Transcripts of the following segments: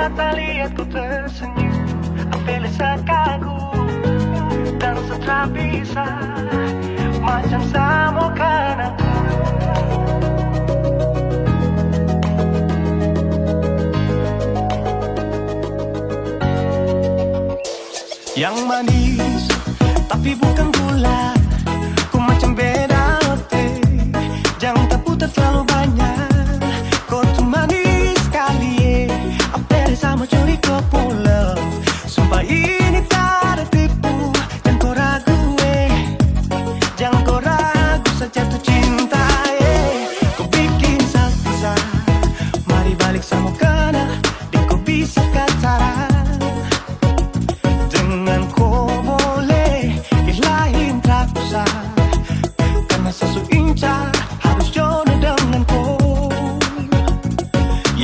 mata lihat ku tersenyum, ambil kagum dan setelah bisa macam samukan aku. Yang manis tapi bukan gula, ku macam beda oke. Jangan terputar terlalu banyak, kau tuh manis sekali. Apel sama curi kau pulang, sumpah ini tak ada tipu. Jangan kau ragu jangan kau ragu saja tuh cinta kau bikin susah, mari balik sama kena, dan kau bisa katakan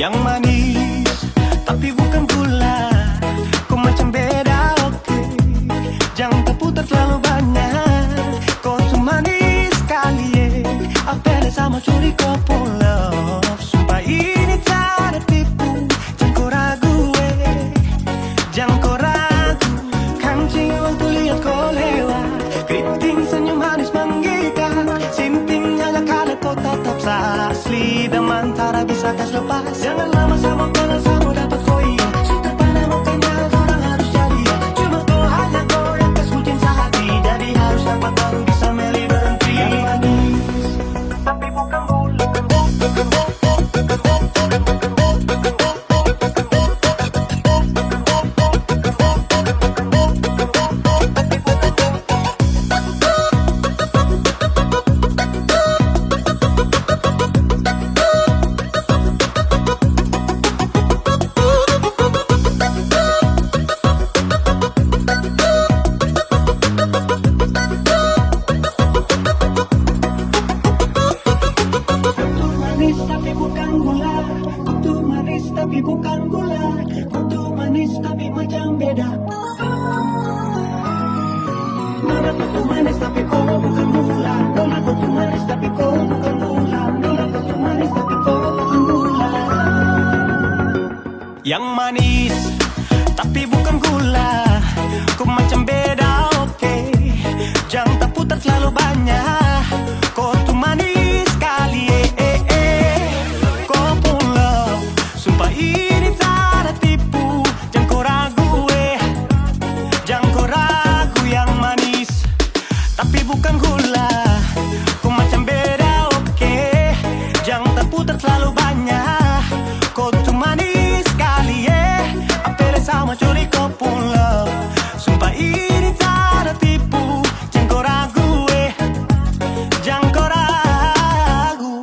yang manis tapi bukan gula, kau macam beda oke. Jangan terputar terlalu banyak, kau tuh manis sekali apel sama curi kau pulang, sumpah ini tak ada tipu. Jangan kau ragu jangan kau ragu, kancing waktu lihat kau lewat, keriting senyum manis menggigit, simpingnya gak kalah kau tetap asli, dan mantara bisa kas lepas. Jangan lama sama kenal sama dapat koi, sudah pada mukanya orang harus jadi. Cuma kau hanya kau yang kas mungkin sehati, jadi harus dapat baru bisa meli berhenti. Yang manis tapi bukan gula, tapi bukan gula, kutu manis tapi bukan gula, kutu manis tapi macam beda. Nona kutu manis tapi kau bukan gula, nona kutu manis tapi kau bukan gula, nona kutu manis tapi kau bukan gula. Yang manis tapi bukan gula, kau macam beda oke. Jangan terputar terlalu banyak, kau tuh manis sekali ini tak ada tipu. Jangan kau ragu jangan kau ragu. Yang manis tapi bukan gula, kau macam beda oke. Jangan terputar terlalu banyak, kau tuh manis sekali apel sama curi kau pulang, sumpah ini tak ada tipu. Jangan kau ragu jangan kau ragu.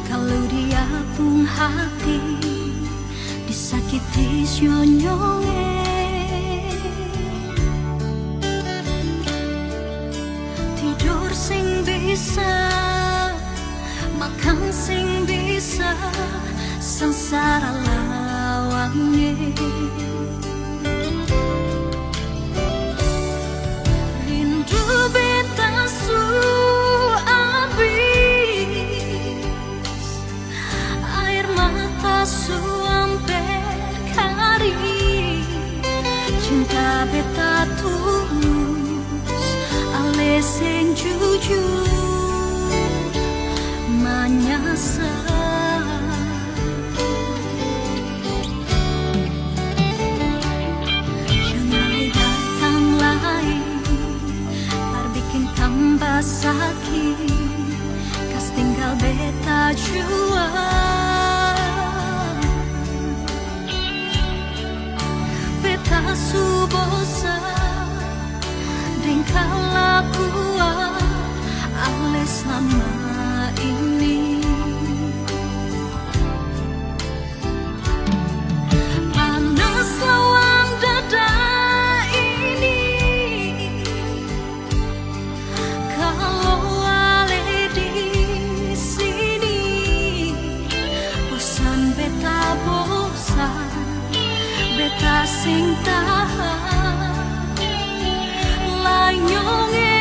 Kalau dia pun hati disakiti nyonyonge, tidur sing bisa, makan sing bisa, sengsara lawange. Rindu beta su suamper kari, cinta beta tulus, ale sing jujur, manyasa selama ini. Panas lawang dada ini, kalau ale di sini. Bosan beta bosan, beta sing tahan lanyonge.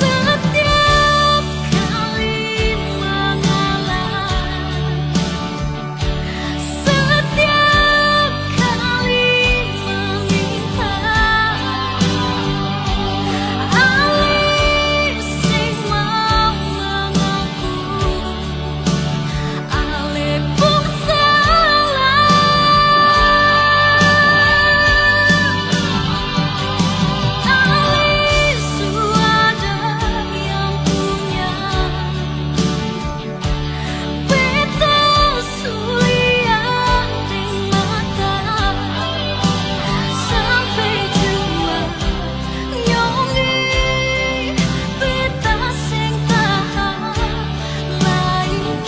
Setiap kali mengalah, setiap kali meminta, alih sing mau mengaku, alih pun salah. Alih suada yang punya, beta sulian di mata, sampai jua nyongi beta sing tahan lain.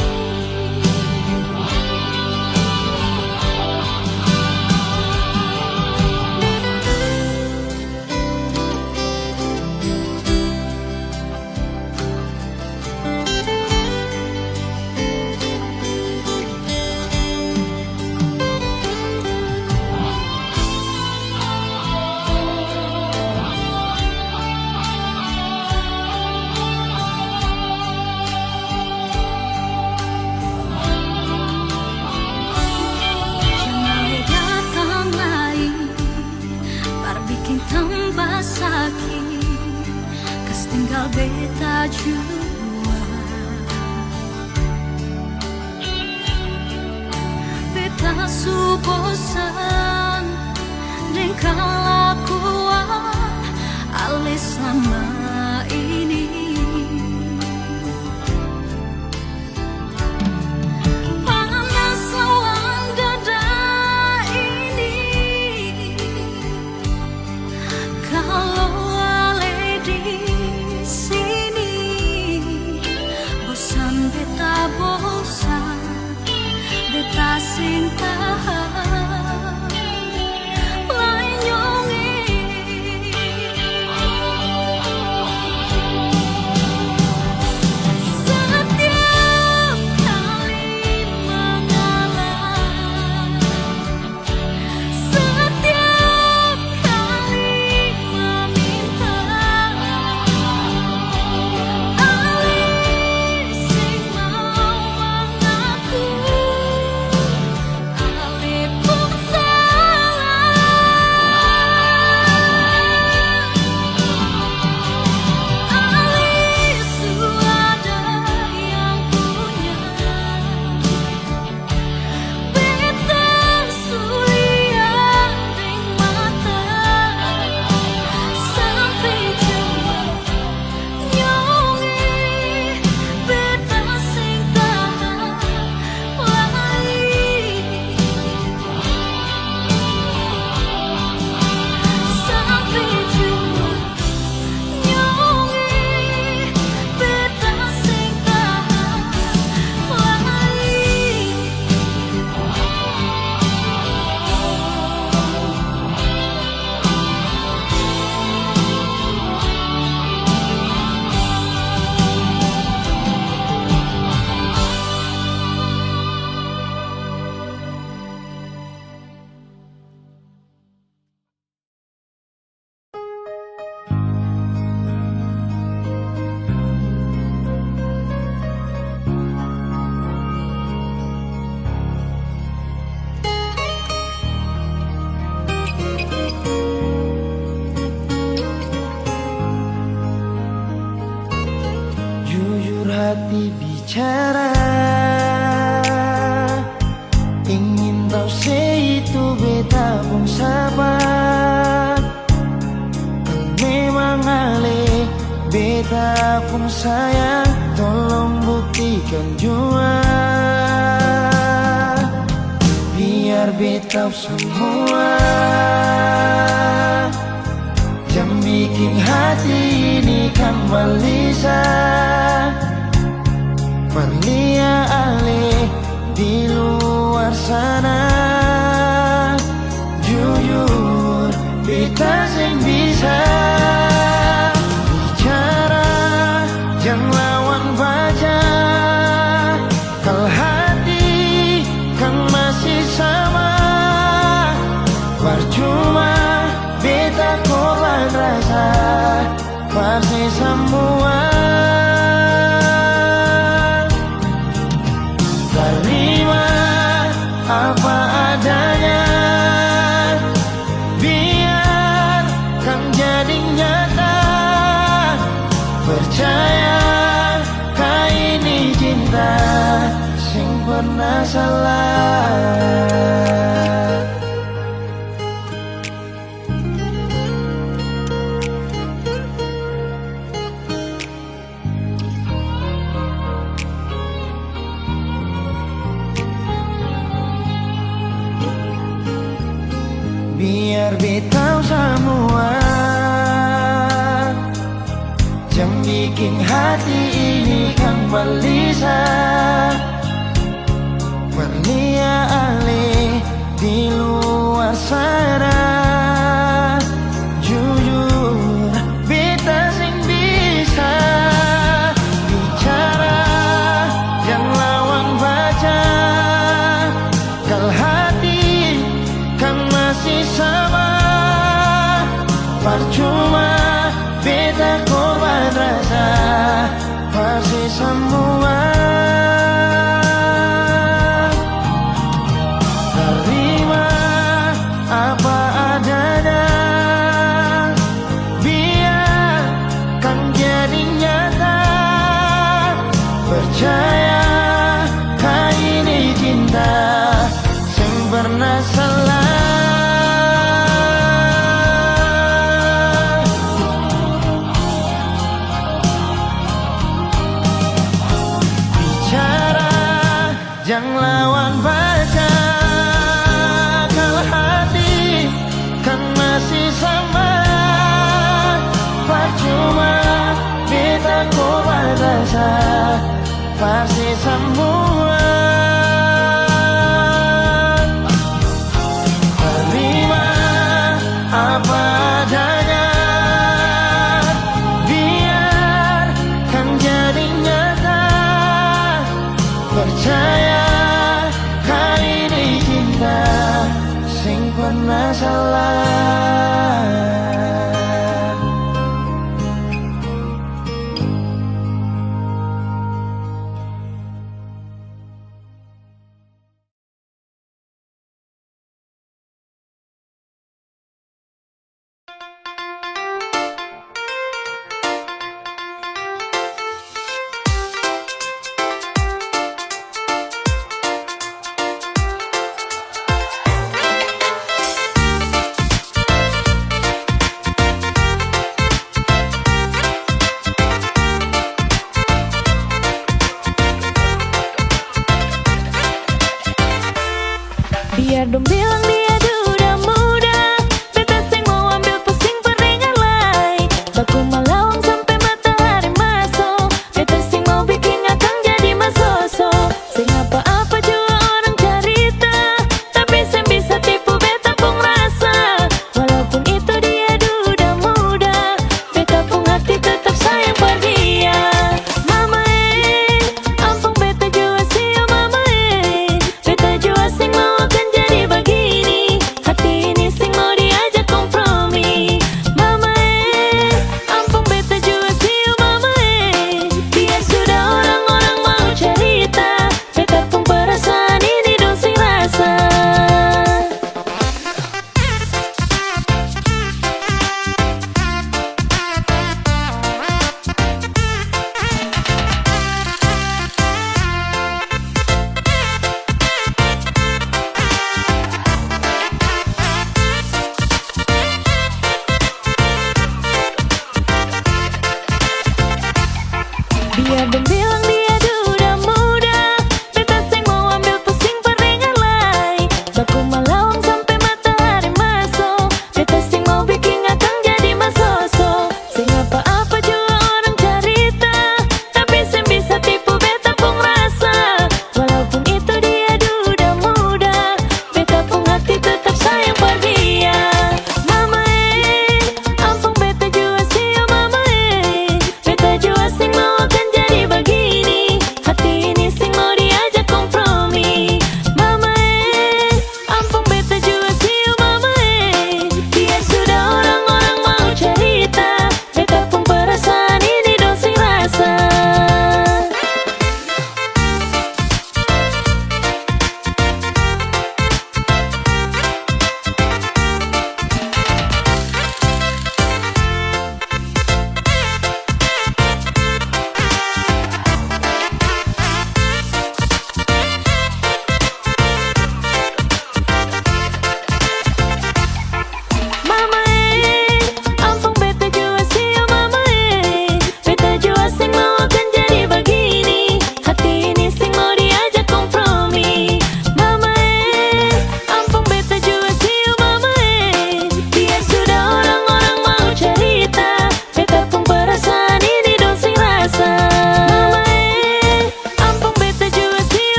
Jangan datang lagi, bar bikin tambah sakit, kes tinggal beta jua. Beta su bosan dan kelakuan ale selama ini. Panas lawang dada ini, kalau ale di sini. Bosan beta bosan, beta sing tahan lain nyongi. Setiap kali mengalah, setiap kali meminta, alih sing mau mengaku, alih pun salah. Alih suada yang punya, beta sulian di mata, sampai jua nyongi beta sing tahan lain. Sampai jua nyongi beta sing tahan lain. Jujur hati bicara, ingin tahu itu beta pun sabar. Memang ale beta pun sayang, tolong buktikan jua, biar beta semua kan balisa Perlia ale di luar sana Jujur beta sing bisa bicara jangan lawan baca Kalau hati kan masih sama Percuma beta korban rasa Pasti semua Terima apa adanya Biar kan jadi nyata Percaya kau ini cinta Sing pernah salah Biar betau semua Jangan bikin hati ini kan balisa Perlia ale di luar sana Jujur beta sing bisa bicara jangan lawan baca Kalau hati kan masih sama Percuma beta korban rasa Pasti semua Terima apa adanya Biar kan jadi nyata Percaya kau ini cinta Sing pernah salah Jangan lawan baca Kalau hati kan masih sama Percuma beta korban rasa Pasti semua Terima apa adanya Biar kan jadi nyata Percaya kau ini cinta Sing pernah salah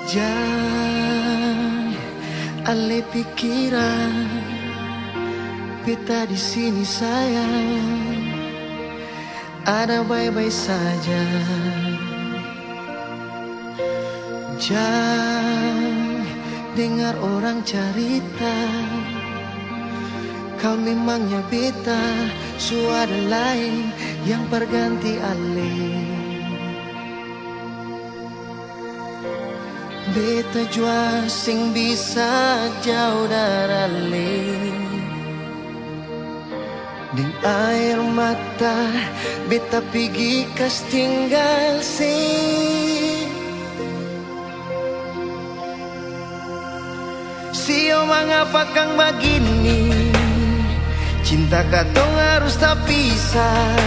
Jangan ale pikiran, beta di sini sayang, ada baik-baik saja. Jangan dengar orang cerita, kau memangnya beta, suara lain yang berganti ale. Beta jua sing bisa jauh dari ale. Ding air mata beta pergi kas tinggal Sio mengapa kang begini, cinta katong harus tak pisah.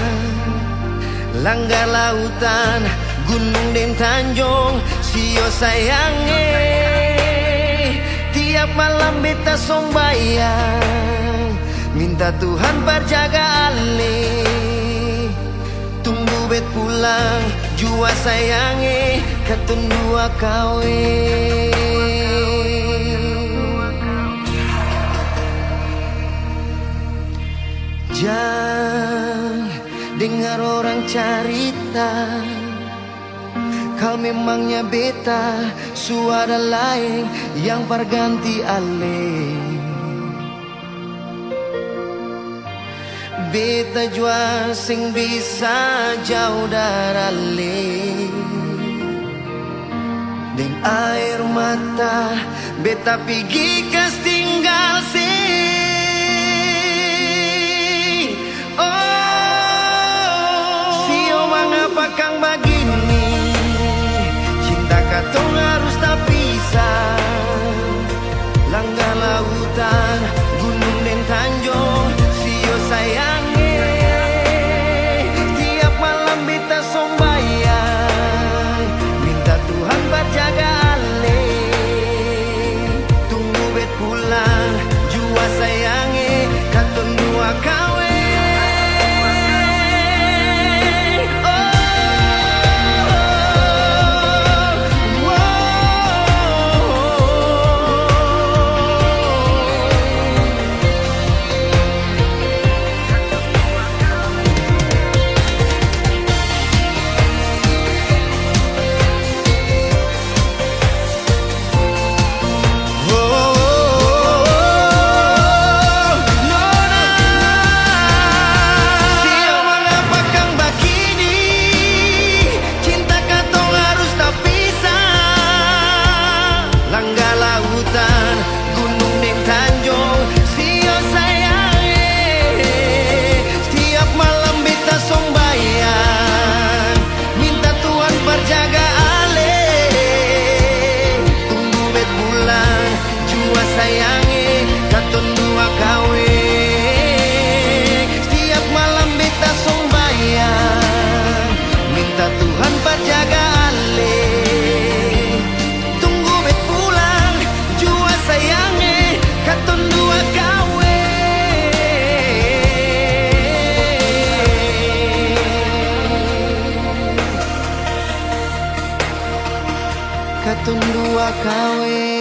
Langgar lautan, gunung dan tanjung, sio sayange. Tiap malam beta sombayang, minta Tuhan berjaga ale. Tunggu bet pulang, jua sayange, katong dua kawin. Jangan dengar orang cerita, kau memangnya beta, suara lain yang berganti ale. Beta jua sing bisa jauh dari ale. Deng air mata beta pergi kas tinggal Mengapa kang begini, cinta katong harus tak pisah. Langgar lautan, gunung dan tanjung, sio sayange. Tiap malam beta sombayang, minta Tuhan berjaga ale. Tunggu bet pulang, jua sayange, katong dua kawin. Katong dua kawin.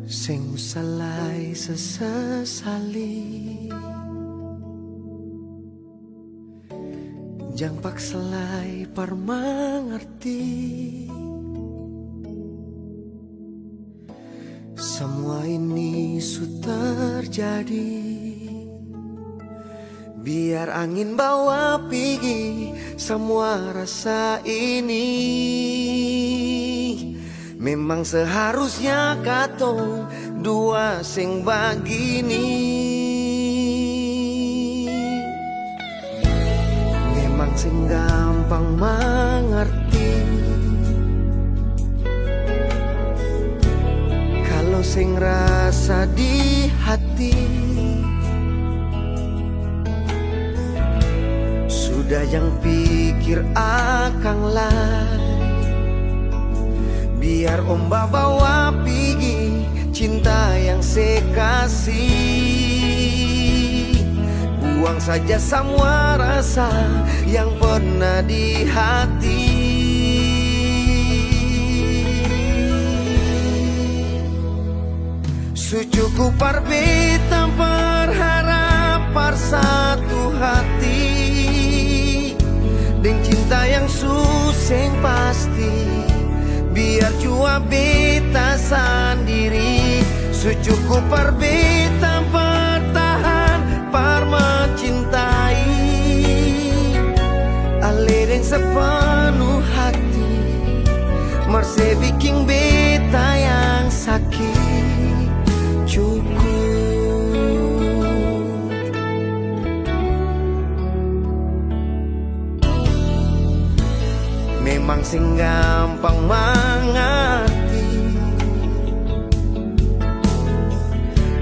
Sing salai sesali, jang paksalai par mengerti. Semua ini sudah terjadi, biar angin bawa pergi semua rasa ini. Memang seharusnya katong dua sing begini. Memang sing gampang mengerti, Kalau sing rasa di hati sudah yang pikir akang lai, biar om bawa pergi cinta yang sekasih. Buang saja semua rasa yang pernah di hati. Sucuku parbeta berharap par satu hati, dengan cinta yang suseng pasti, biar cua beta sendiri. Sucuku parbeta bertahan par mencintai, ale dengan sepenuh hati, marse bikin beta yang sakit. Memang sing gampang mengerti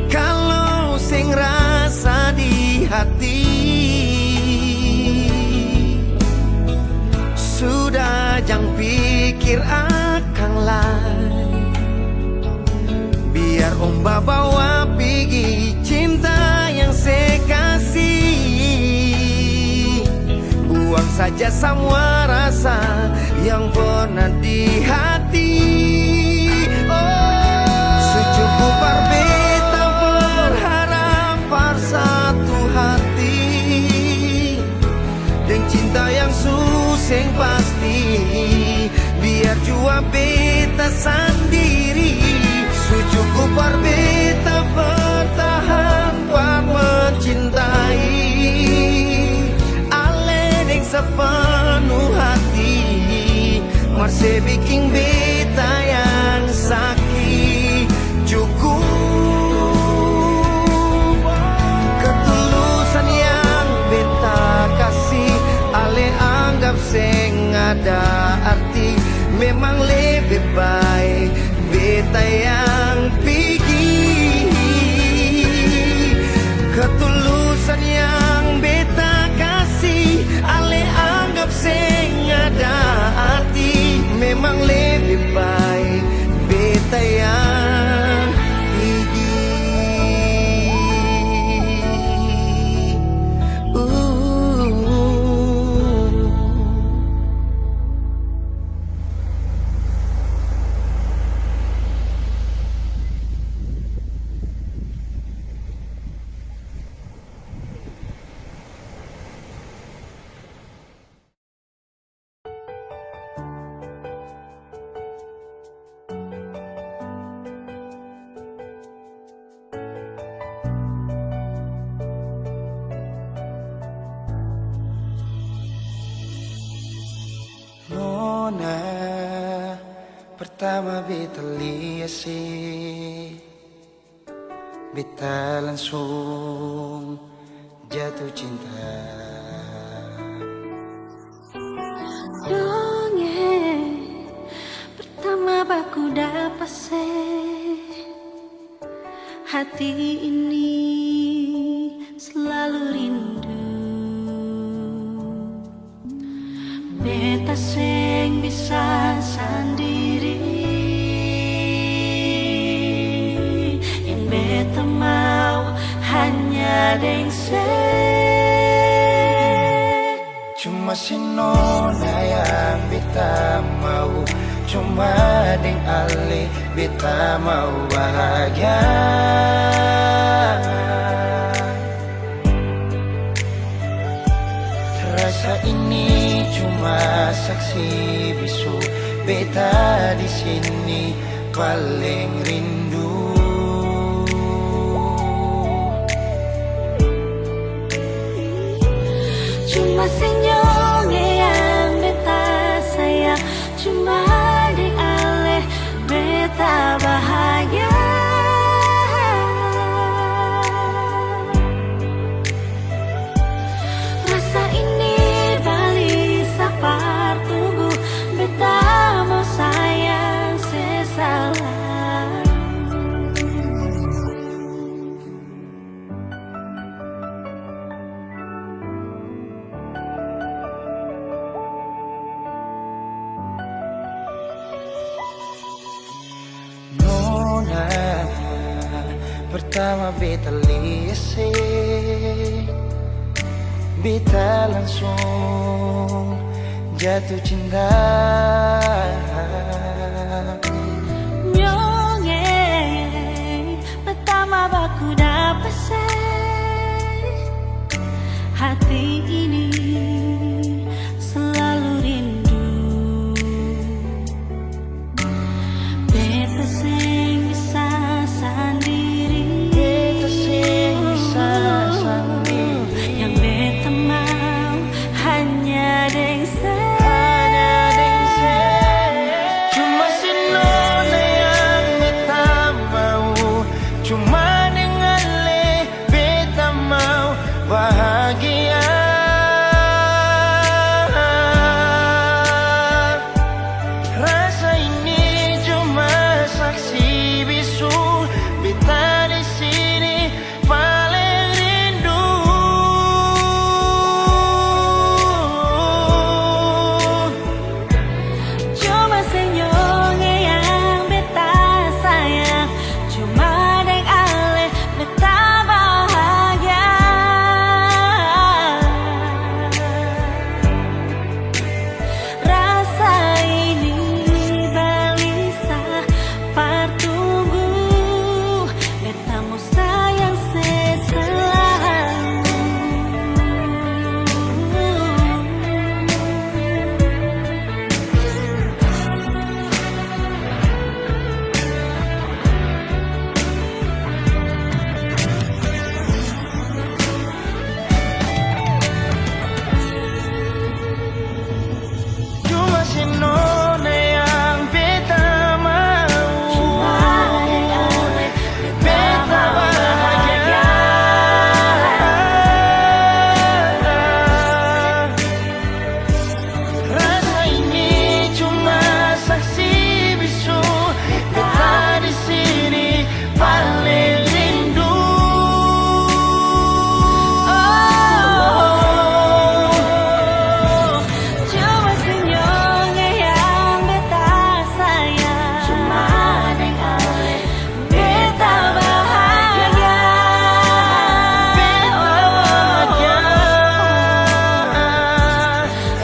kalau sing rasa di hati sudah jangan pikir akan lain, biar om bawa pergi cinta yang sekasih. Buang saja semua rasa yang pernah di hati. Sucuku parbeta berharap par satu hati, dengan cinta yang suseng pasti, biar jua beta sendiri. Sucuku parbeta bertahan par mencintai, ale dengan sepenuh hati, marse bikin beta yang sakit. Cukup ketulusan yang beta kasih, ale anggap seng ada arti. Memang lebih baik beta yang pergi. Ketulusan yang beta kasih, ale anggap seng ada arti. Memang lebih baik beta yang pergi. Nona, pertama beta lihat sih, beta langsung jatuh cinta. Dongeng pertama baku dapat hati ini selalu rindu. Beta seng bisa sendiri, yang beta mau hanya deng Cuma si Nona yang beta mau, cuma deng ale beta mau bahagia. Rasa ini cuma saksi bisu, beta di sini paling rindu. Cuma senyumnya yang beta sayang, cuma di ale beta bahagia. Rasa ini balik sapar tunggu, beta mau sayang sesalah. pertama beta lihat, beta langsung jatuh cinta. Myonge pertama baku dapat hati ini selalu rindu. Beta sing bisa sendiri, Beta sing bisa sendiri. yang beta mau hanya deng Cuma si nona yang beta mau, cuma dengan le beta mau bahagia. Rasa ini cuma saksi bisu, beta di sini paling rindu. cuma senyumnya yang beta sayang, cuma deng ale beta bahagia. Rasa ini balisa partunggu, beta mau sayang Cuma si nona yang beta mau, beta bahagia. Rasa ini cuma saksi bisu, beta di sini paling rindu. cuma senyumnya yang beta sayang, cuma deng ale beta bahagia.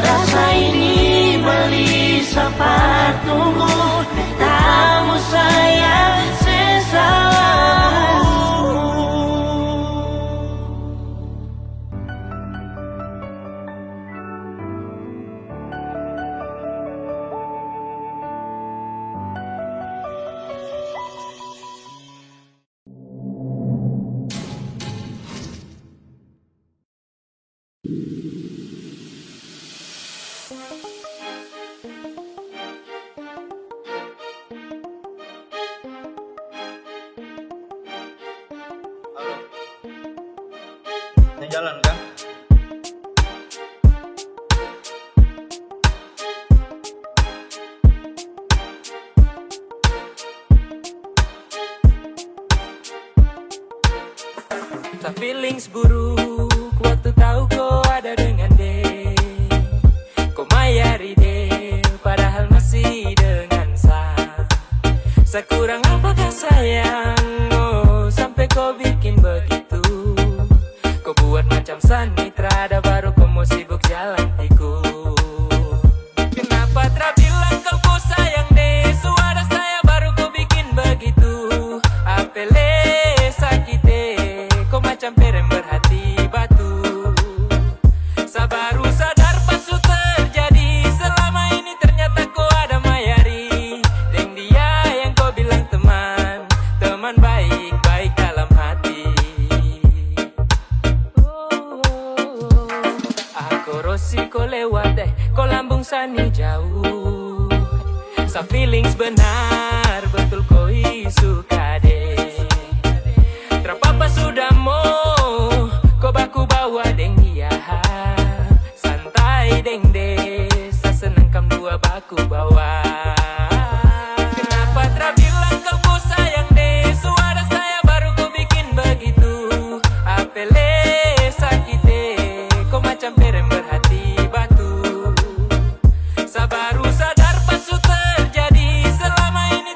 Rasa ini balisa partunggu, betamu sayang selalu. Halo. Ini jalan kan? Tak feelings buruk waktu tahu kau ada dengan dia. Kau mayari dia padahal masih dengan saya. Sekurang apakah sayang, oh sampai kau bikin begitu. Kau buat macam sanitra, baru kau mau sibuk jalan tikus. Kenapa tak bilang kau sayang deh, suara saya baru kau bikin begitu. Apele sakit deh, kau macam perem berhati batu. Sabaru sadar pas su terjadi, selama ini ternyata kau ada mayari. Deng dia yang kau bilang teman, teman baik-baik dalam hati. Aku rosi kau lewat deh, kau lambung sani jauh. Sa feelings benar, betul kau suka deh. Terpapa sudah mau, kau baku bawa deng dia. Santai deng deh, sa senang kam dua baku bawa. Kenapa tak bilang kau sayang deh, suara saya baru kau bikin begitu. Apele sakit deh, kau macam perem berhati batu. Sabaru sadar pas su terjadi, selama ini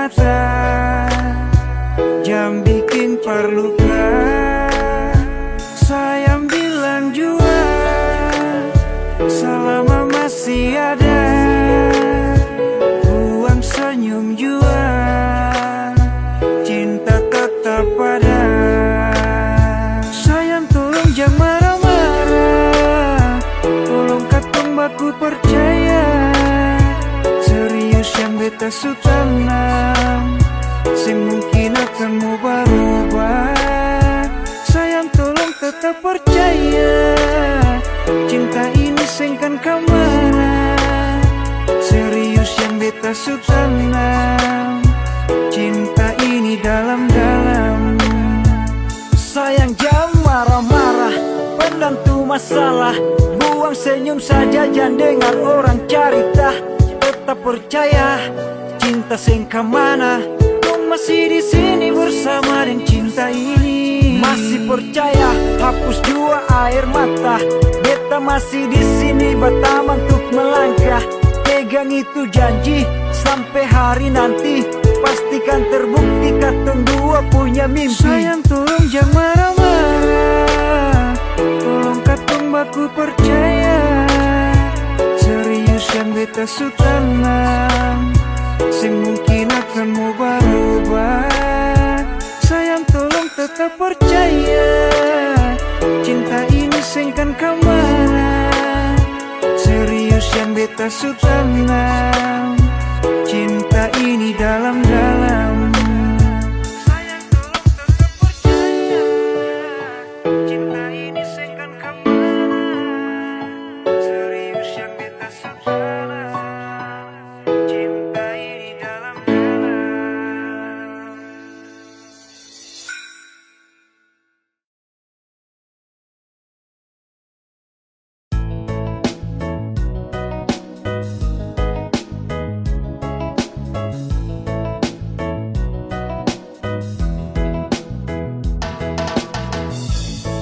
mata, jam bikin perluka. Sayang bilang jua, selama masih ada, buang senyum jua, cinta tetap ada. Sayang tolong jangan marah-marah, tolong katong baku percaya. Serius yang beta su tanam, sing mungkin akan mau berubah. Sayang tolong tetap percaya, cinta ini sengkan kemana. Serius yang beta su tanam, cinta ini dalam-dalam. Sayang jangan marah-marah, pendam tu masalah. Buang senyum saja, jangan dengar orang cerita. Tetap percaya, cinta sengka mana. Kau masih di sini bersama dengan cinta ini. Masih percaya, hapus jua air mata. Beta masih di sini bertaman untuk melangkah. Pegang itu janji sampai hari nanti, pastikan terbukti katong dua punya mimpi. Sayang tolong jangan marah-marah, tolong katong baku percaya. Serius yang beta su tanam, sing mungkin akan mau berubah. Sayang tolong tetap percaya, cinta ini sengkan kemana. Serius yang beta su tanam, cinta ini dalam-dalam. Sayang tolong tetap percaya, cinta ini sengkan kemana. Serius yang beta su tanam, cinta ini dalam-dalam.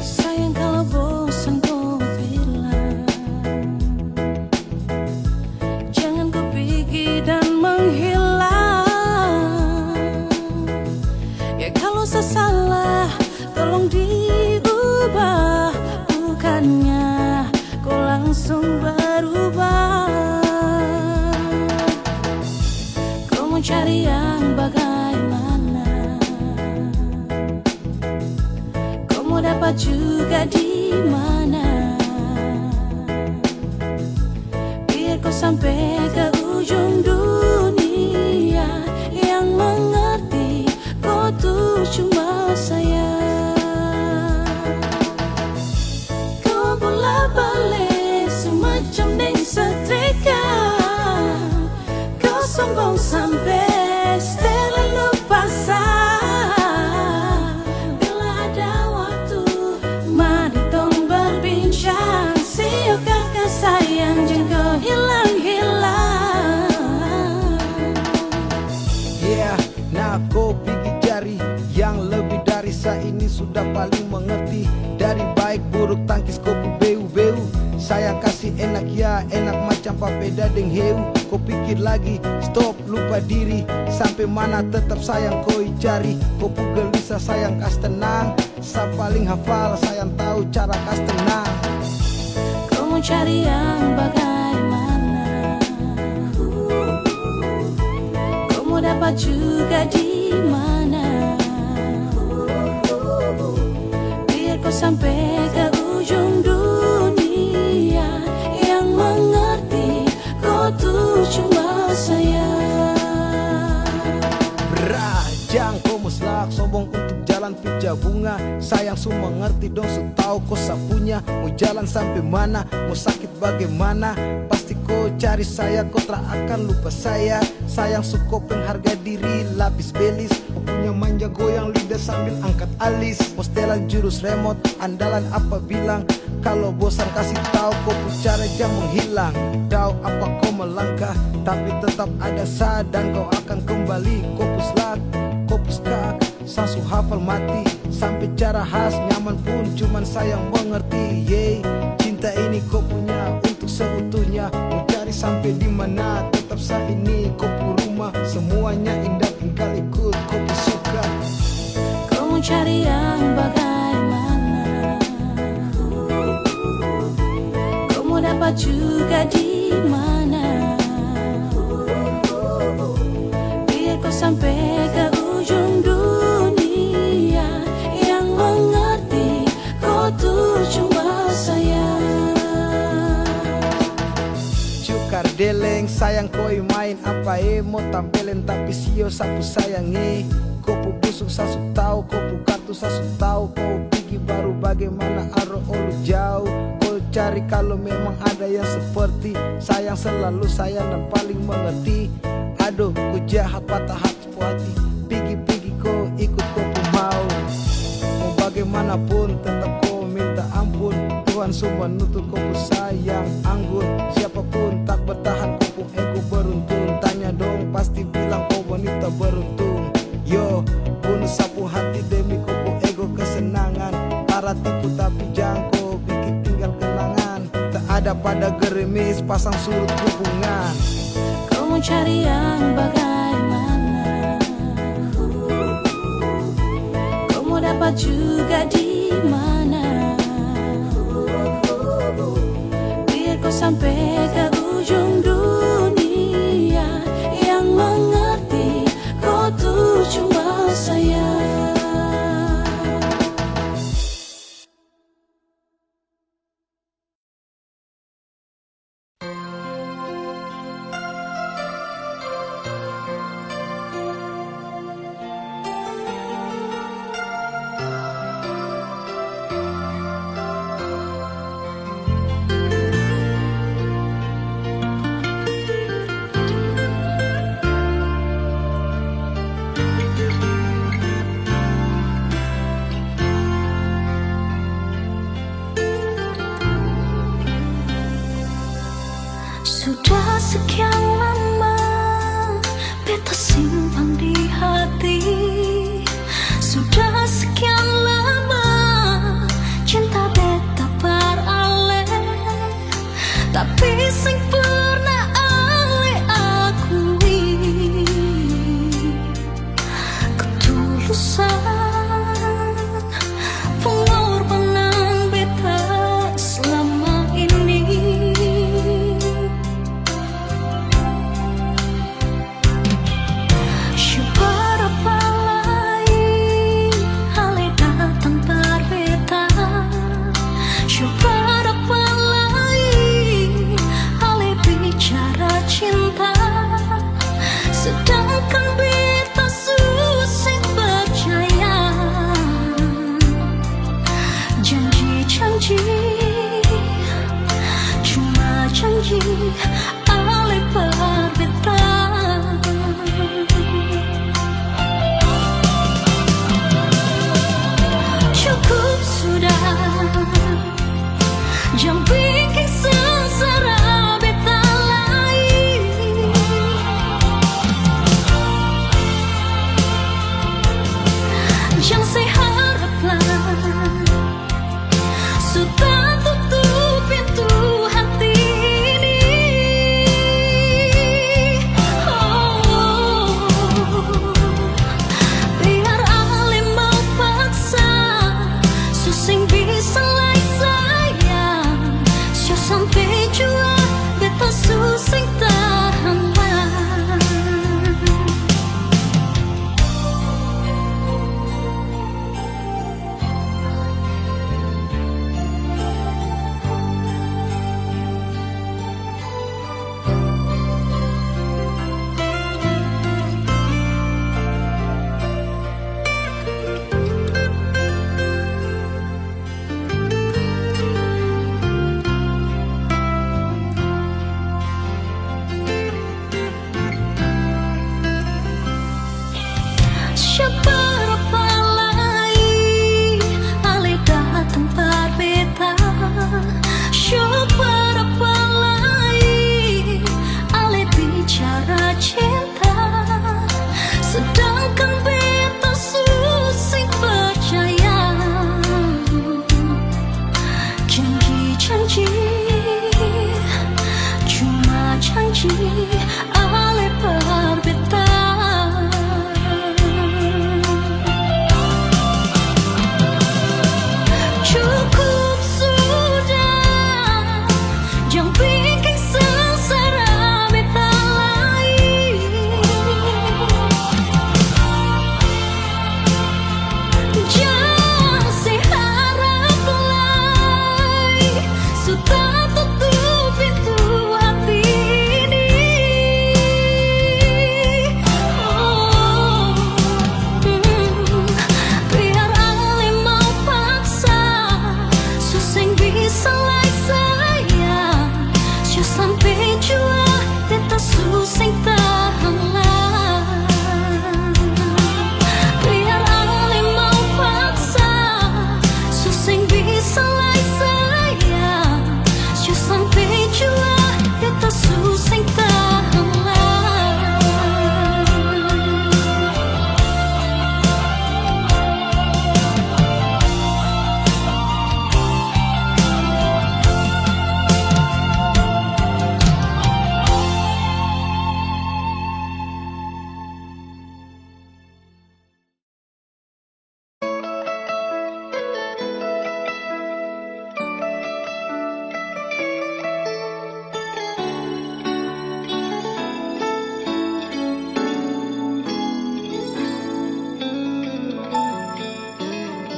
Sayang kalau bosan kau bilang, jangan kau pergi dan menghilang. Ya kalau saya salah, tolong diubah, bukannya kau langsung berubah. Kau mau cari yang bagaimana, kau mau dapat juga di mana. Biar kau sampai ke ujung dunia, yang mengerti kau tuh cuma saya. Kau bola balik semacam deng setrika, kau sombong sampai setelah lupa sah. Bila ada waktu, mari tong berbincang. Siok kakak sayang, jangan kau hilang-hilang. Yeah, nah kau pikir jari yang lebih dari saya ini sudah paling mengerti. Dari baik buruk tangkis kopi beu-beu, sayang kasih enak ya enak macam papeda deng heu. Kau pikir lagi, stop lupa diri, sampai mana tetap sayang kau cari. Kau gelisah sayang kas tenang, sa paling hafal sayang tahu cara kas tenang. Kau mau cari yang bagaimana, kau mau dapat juga di mana. Biar kau sampai ke ujung dunia, yang mengerti kau tuh cuma saya. Berajang kau muslak sombong untuk jalan pija bunga. Sayang su mengerti dong, su tahu kau sapunya. Mau jalan sampai mana, mau sakit bagaimana, pasti kau cari saya, kau tak akan lupa saya. Sayang su kau pengharga diri, lapis belis. Kau punya manja goyang lidah sambil angkat alis. Mau setelan jurus remote, andalan apa bilang. Kalau bosan kasih tahu kau cara jam menghilang. Tahu apa kau melangkah, tapi tetap ada sa dan kau akan kembali. Kau puslak, kau puskak, sasu hafal mati. Sampai cara khas nyaman pun cuman sayang mengerti. Yeay, cinta ini kau punya untuk seutuhnya. Mau cari sampai di mana, tetap sa ini kau pu rumah. Semuanya indah tingkah dapat juga di mana. Biar kau sampai ke ujung dunia, yang mengerti kau tuh cuma saya. Cukar deleng sayang koi main apa mau tampilin tapi sio sapu sayangi. Kopu busuk sasu tahu, kopu kartu sasu tahu. Kau pergi baru bagaimana aro olu jauh. Kau cari kalau memang ada yang seperti sayang selalu sayang dan paling mengerti. Aduh ku jahat patah hati hati. Pergi kau ikut kopu mau. Mau bagaimanapun tetap kau minta ampun. Tuhan semua nutup kopu sayang anggun. Siapapun tak bertahan kopu ego beruntung. Tanya dong pasti bilang kau wanita beruntung. Yo, bunuh sapu hati demi kopo ego kesenangan. Para tipu tapi jangko, bikin tinggal kenangan. Tak ada pada gerimis, pasang surut hubungan. Kau mau cari yang bagaimana? Kau mau dapat juga di mana? Biar kau sampai ke ujung dunia, yang mengerti kau tuh cuma saya. Sudah sekian lama beta simpan di hati. Sudah sekian lama cinta beta beralih. Tapi sing pernah ale akui ketulusan pengorbanan beta selama ini. Sedangkan beta susah percaya. Janji-janji cuma janji ale berbeta. Cukup sudah, jangan bikin sengsara beta lagi. Yang saya haraplah sudah tutup pintu hati ini. Biar ale mau paksa susing bisa lai sayang. Sio sampai jua beta susing tahan. Siapa apa lagi ale datang berbeta. Siapa apa lagi ale bicara cinta. Sedangkan beta susah percaya. Janji-janji cuma janji ale berbeta. Cukup sudah, jangan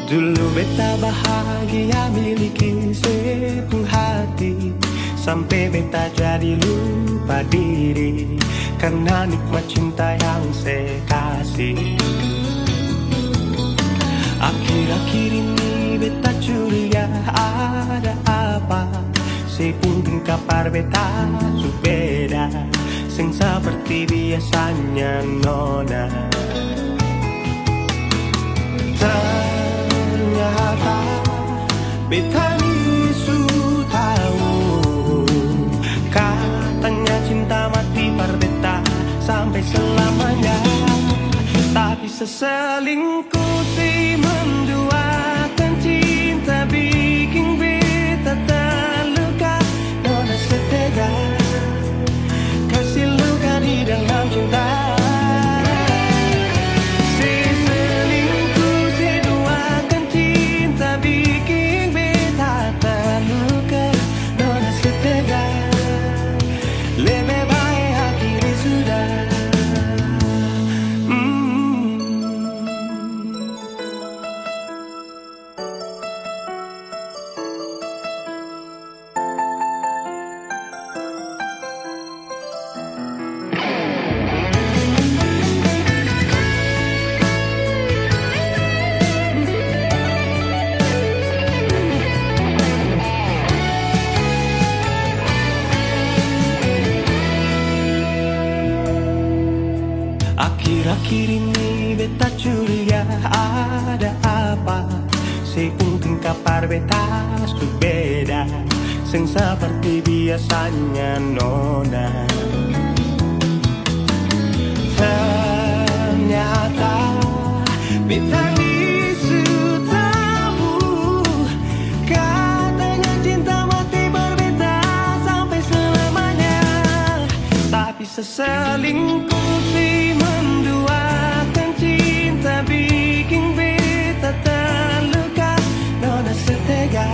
Dulu beta bahagia miliki sepenuh hati, sampai beta jadi lupa diri karena nikmat cinta yang saya kasih. Akhir-akhir ini beta curiga ada apa, sepungkin kabar beta subeda, sing seperti biasanya nona. Ternyata beta ni su tahu, katanya cinta mati par beta sampai selamanya. Tapi seselingkuh si menduakan cinta bikin beta terluka. Nona setega kasih luka di dalam cinta. Si selingkuh si duakan cinta bikin beta terluka. Nona setega lebih baik akhiri sudah. Akhir-akhir ini beta curiga ada apa, sepungkin kabar beta su beda, sing seperti biasanya nona. Ternyata beta ni su tahu, katanya cinta mati berbeda sampai selamanya. Tapi seselingkuh si menduakan cinta bikin beta terluka. Nona setega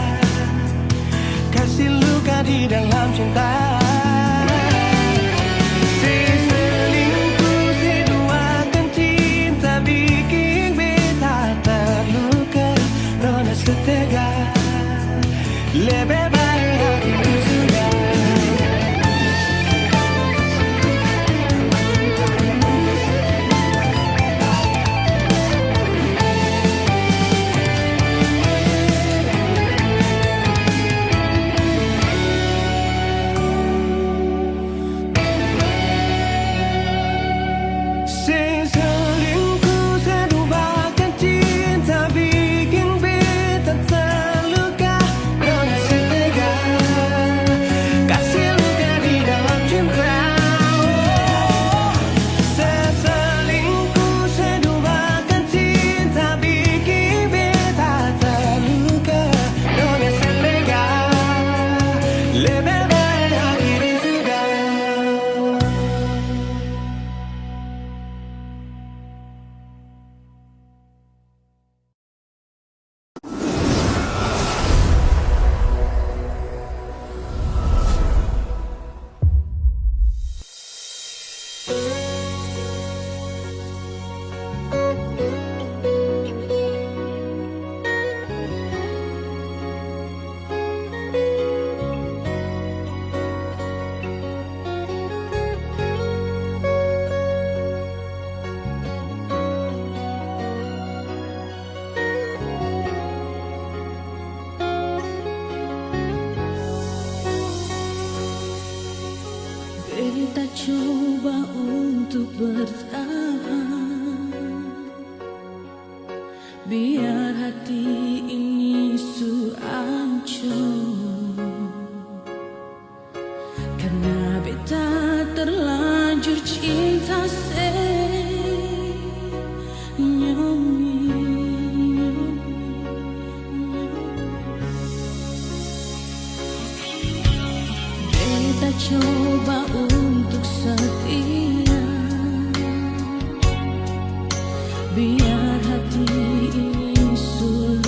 kasih luka di dalam cinta. Si selingkuh si duakan cinta bikin beta terluka. Nona setega lebih baik akhiri sudah. Beta coba untuk bertahan, biar hati ini su ancur, karena beta terlanjur cinta Beta coba untuk setia, biar hati ini sulit.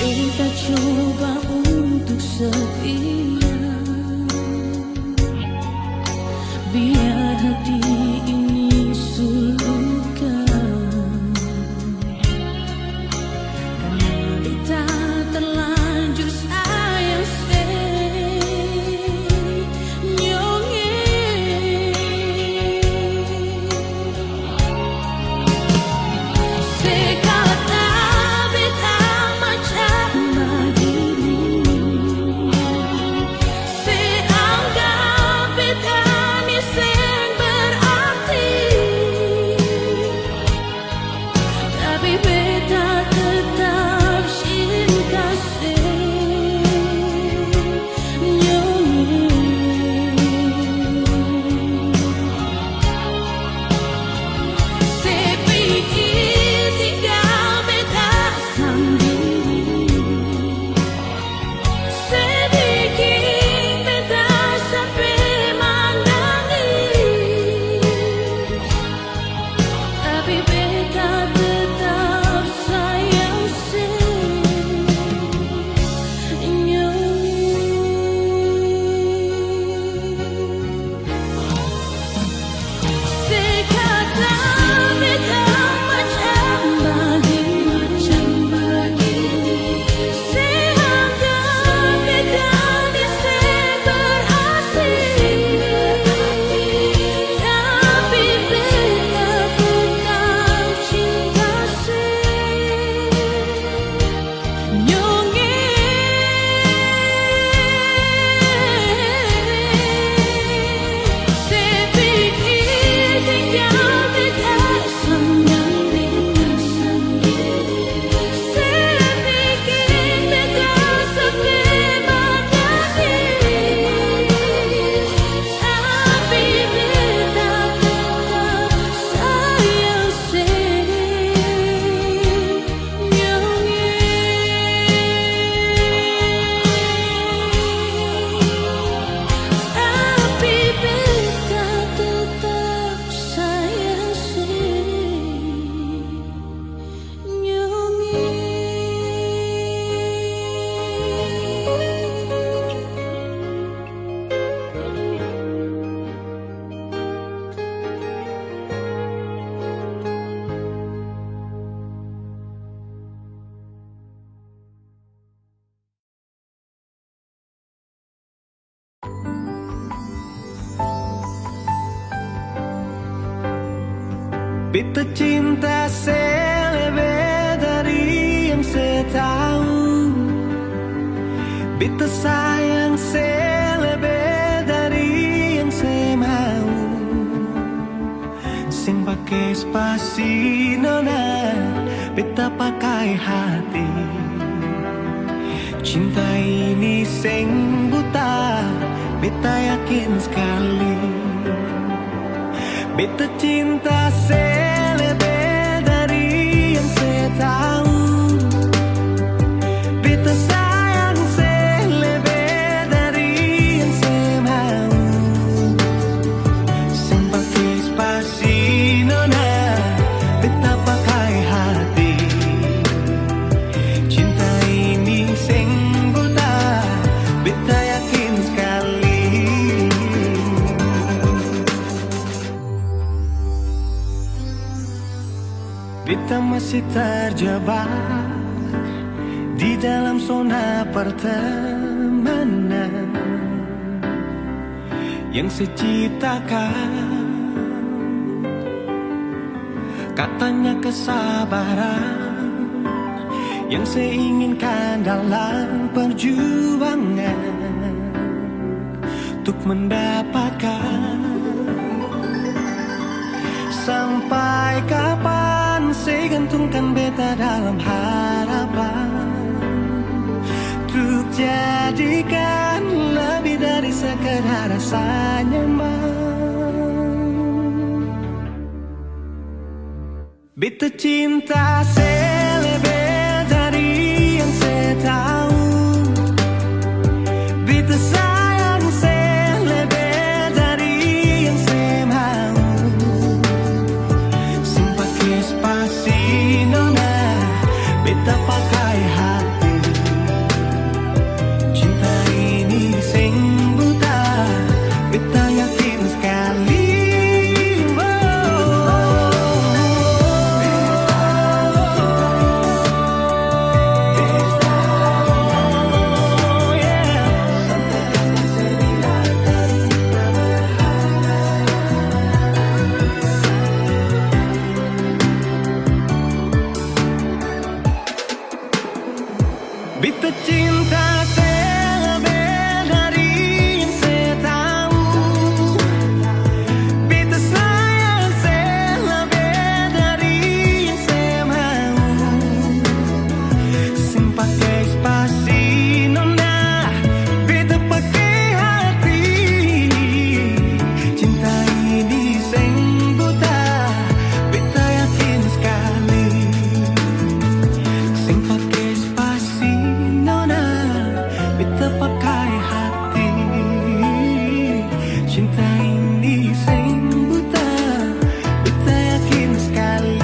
Kita coba untuk setia, biar hati ini sulukan. Karena kita terlanjur sayang senyongnya. Sekata beta macam begini, seanggap beta ni sen berarti, tapi beta tetap cinta sepikir tinggal beta sendiri, sedikit beta sampai menangis, tapi beta tetap sayang sekata beta macam begini, seanggap beta ni sen berarti, tapi beta tetap cinta sepikir tinggal beta sendiri, sedikit beta sampai menangis, tapi beta tetap sayang tapi beta tetap sayang Beta cinta selebih dari yang saya tahu, beta sayang selebih dari yang saya mau. Sing pakai spasi nona, beta pakai hati. Cinta ini sing buta, beta yakin sekali. Beta cinta selebih dari yang saya tahu, beta sayang selebih dari yang saya mau. Sing pakai spasi nona, beta pakai hati. Cinta ini sing buta, beta yakin sekali. Beta masih terjebak di dalam zona pertemanan yang saya ciptakan. Katanya kesabaran yang saya inginkan dalam perjuangan untuk mendapatkan. Sampai kapan saya gantungkan beta dalam harapan untuk jadikan lebih dari sekedar rasa nyaman. Beta cinta selebih dari yang saya tahu, beta sayang selebih dari yang saya mau. Sing pakai spasi nona, beta pakai hati. Beta cinta selebih dari yang saya tahu. Beta sayang selebih dari yang saya mau. Sing pakai spasi nona, beta pakai hati. Cinta ini sing buta, beta yakin sekali. Sing pakai spasi nona, beta pakai hati. Cinta ini sing buta, beta yakin sekali.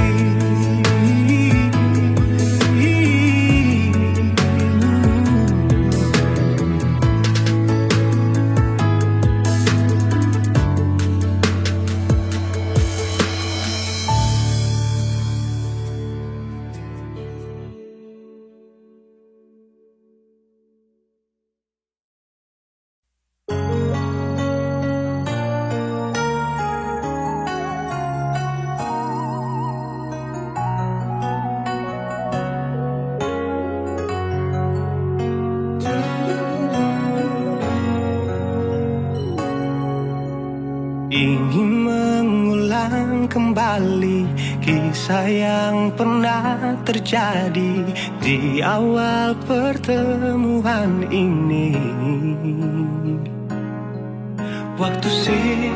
Ingin mengulang kembali kisah yang pernah terjadi di awal pertemuan ini. Waktu sih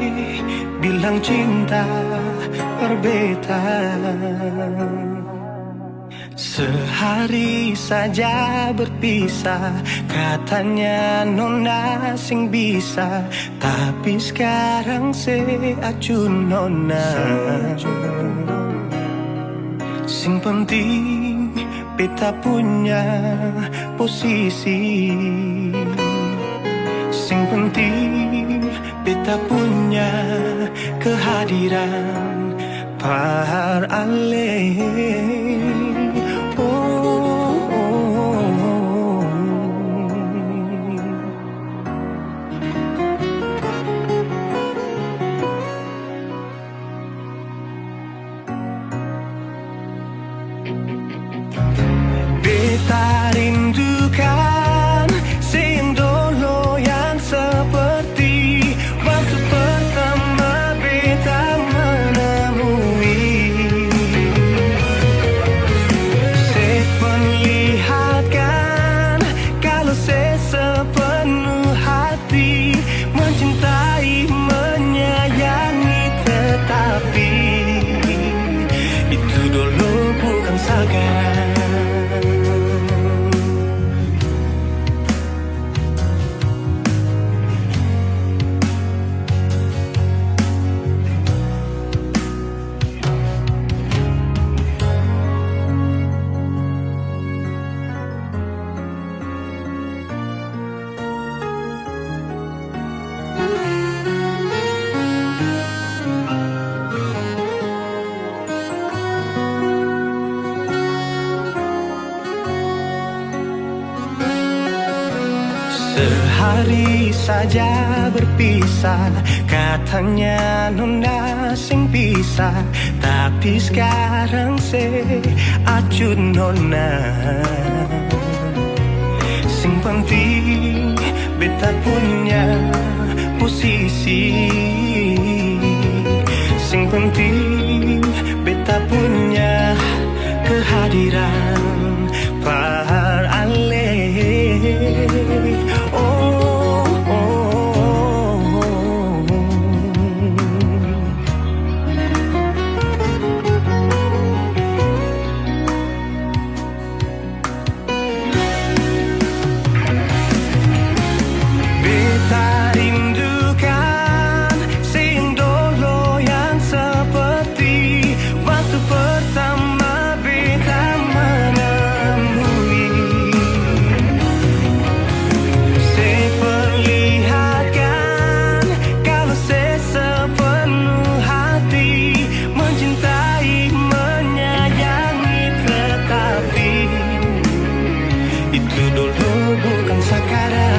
bilang cinta berbeda, sehari saja berpisah, katanya nona sing bisa. Tapi sekarang se acun nona. Sing penting beta punya posisi. Sing penting beta punya kehadiran par ale. Beta rindukan sing dulu yang seperti waktu pertama beta menemui. Saya perlihatkan kalau saya sepenuh hati mencintai, menyayangi, tetapi itu dulu bukan sekarang. Sehari saja berpisah, katanya nona sing bisa. Tapi sekarang se acun nona. Sing penting beta punya posisi. Sing penting beta punya kehadiran par ale. Beta rindukan sing dulu yang seperti waktu pertama beta menemui. Saya perlihatkan kalau saya sepenuh hati mencintai, menyayangi, tetapi itu dulu bukan sekarang.